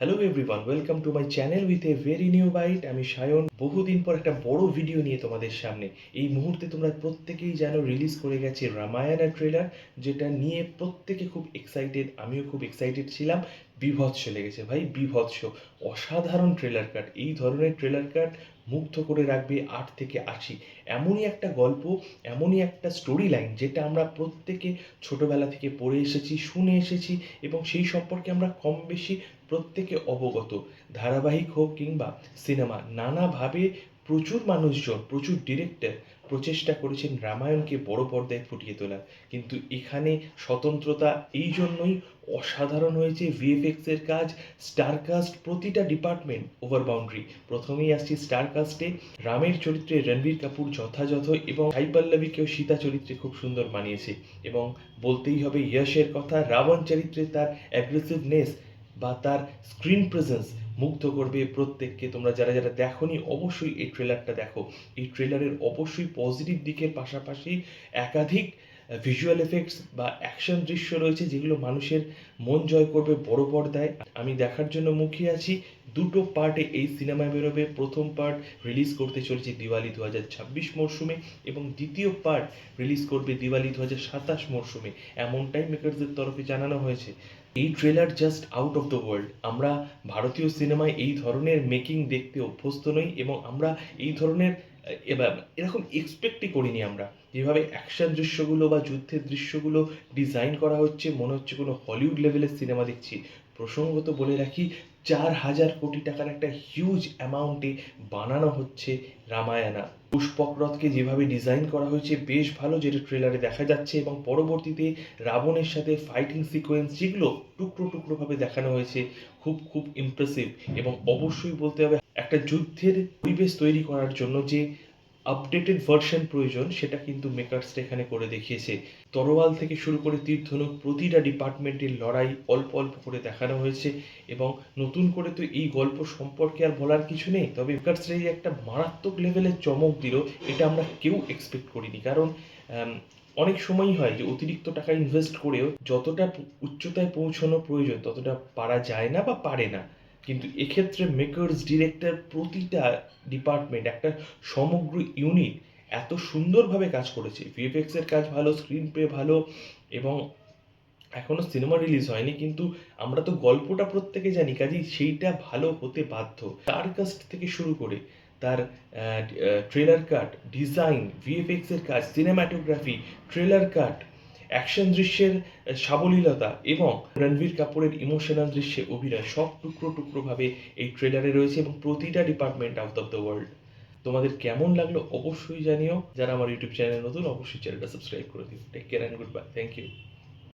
Hello everyone, welcome to my channel with a very new bite. আমি সায়ন, বহুদিন পর একটা বড় ভিডিও নিয়ে তোমাদের সামনে। এই মুহূর্তে তোমরা প্রত্যেকেই জানো রিলিজ করে গেছে রামায়ণা ট্রেলার, যেটা নিয়ে প্রত্যেকে খুব এক্সাইটেড। আমিও খুব এক্সাইটেড ছিলাম। বীভৎস লেগেছে ভাই, বীভৎস। অসাধারণ ট্রেলার কাট। এই ধরনের ট্রেলার কাট মুগ্ধ করে রাখবে 8 থেকে 80। এমনই একটা গল্প, এমনই একটা স্টোরি লাইন যেটা আমরা প্রত্যেকে ছোটবেলা থেকে পড়ে এসেছি, শুনে এসেছি এবং সেই সম্পর্কে আমরা কম বেশি প্রত্যেকে অবগত। ধারাবাহিক হোক কিংবা সিনেমা, নানাভাবে প্রচুর মানুষজন, প্রচুর ডিরেক্টর প্রচেষ্টা করেছেন রামায়ণকে বড় পর্দায় ফুটিয়ে তোলার। কিন্তু এখানে স্বতন্ত্রতা এই জন্যই অসাধারণ হয়েছে। ভিএফএক্স এর কাজ, স্টারকাস্ট, প্রতিটা ডিপার্টমেন্ট ওভার বাউন্ডারি। প্রথমেই আসছি স্টারকাস্টে। রামের চরিত্রে রণবীর কাপুর যথাযথ এবং সাই পল্লবীকেও সীতা চরিত্রে খুব সুন্দর মানিয়েছে। এবং বলতেই হবে যশের কথা, রাবণ চরিত্রে তার অ্যাগ্রেসিভনেস বা তার স্ক্রিন প্রেজেন্স মুগ্ধ করবে প্রত্যেককে। তোমরা যারা যারা দেখোনি অবশ্যই এই ট্রেলারটা দেখো। এই ট্রেলারের অবশ্যই পজিটিভ দিকের পাশাপাশি একাধিক ভিজুয়াল এফেক্টস বা অ্যাকশন দৃশ্য রয়েছে যেগুলো মানুষের মন জয় করবে বড় পর্দায়। আমি দেখার জন্য মুখিয়ে আছি। দুটো পার্টে এই সিনেমায় বেরোবে। প্রথম পার্ট রিলিজ করতে চলেছে দিওয়ালি 2026 মরশুমে এবং দ্বিতীয় পার্ট রিলিজ করবে দিওয়ালি 2027 মরশুমে, এমনটাই মেকার্সদের তরফে জানানো হয়েছে। এই trailer just out of the world. আমরা ভারতীয় সিনেমায় এই ধরনের মেকিং দেখতে অভ্যস্ত নই এবং আমরা এই ধরনের এবার এরকম এক্সপেক্টই করিনি। আমরা যেভাবে অ্যাকশন দৃশ্যগুলো বা যুদ্ধের দৃশ্যগুলো ডিজাইন করা হচ্ছে, মনে হচ্ছে কোনো হলিউড লেভেলের সিনেমা দেখছি। প্রসঙ্গত বলে রাখি, 4,000 কোটি টাকার একটা হিউজ অ্যামাউন্টে বানানো হচ্ছে রামায়ণা। পুষ্পক রথকে যেভাবে ডিজাইন করা হয়েছে বেশ ভালো, যেটা ট্রেলারে দেখা যাচ্ছে। এবং পরবর্তীতে রাবণের সাথে ফাইটিং সিকোয়েন্স যেগুলো টুকরো টুকরো ভাবে দেখানো হয়েছে, খুব খুব ইমপ্রেসিভ। এবং অবশ্যই বলতে হবে, একটা যুদ্ধের পরিবেশ তৈরি করার জন্য যে আপডেটেড ভার্সন প্রয়োজন সেটা কিন্তু মেকার্সটা এখানে করে দেখিয়েছে। তরোয়াল থেকে শুরু করে তীর ধনুক, প্রতিটা ডিপার্টমেন্টের লড়াই অল্প অল্প করে দেখানো হয়েছে। এবং নতুন করে তো এই গল্প সম্পর্কে আর বলার কিছু নেই, তবে মেকার্সরা এই একটা মারাত্মক লেভেলের চমক দিল, এটা আমরা কেউ এক্সপেক্ট করিনি। কারণ অনেক সময়ই হয় যে অতিরিক্ত টাকা ইনভেস্ট করেও যতটা উচ্চতায় পৌঁছানো প্রয়োজন ততটা পারা যায় না বা পারে না। কিন্তু এক্ষেত্রে মেকার্স, ডিরেক্টর, প্রতিটা ডিপার্টমেন্ট, একটা সমগ্র ইউনিট এত সুন্দরভাবে কাজ করেছে। ভিএফএক্স এর কাজ ভালো, স্ক্রিন প্লে ভালো। এবং এখনো সিনেমা রিলিজ হয়নি কিন্তু আমরা তো গল্পটা প্রত্যেকে জানি, কাজেই সেইটা ভালো হতে বাধ্য। তার কাস্ট থেকে শুরু করে তার ট্রেলার কাট, ডিজাইন, ভিএফএক্স এর কাজ, সিনেমাটোগ্রাফি, ট্রেলার কাট, অ্যাকশন দৃশ্যের সাবলীলতা এবং রণবীর কাপুরের ইমোশনাল দৃশ্যে অভিনয়, সব টুকরো টুকরো ভাবে এই ট্রেলারে রয়েছে এবং প্রতিটা department out of the world. তোমাদের কেমন লাগলো অবশ্যই জানিও। যারা আমার ইউটিউব চ্যানেল নতুন অবশ্যই চ্যানেলটা সাবস্ক্রাইব করে দিও। Take care and good bye. Thank you.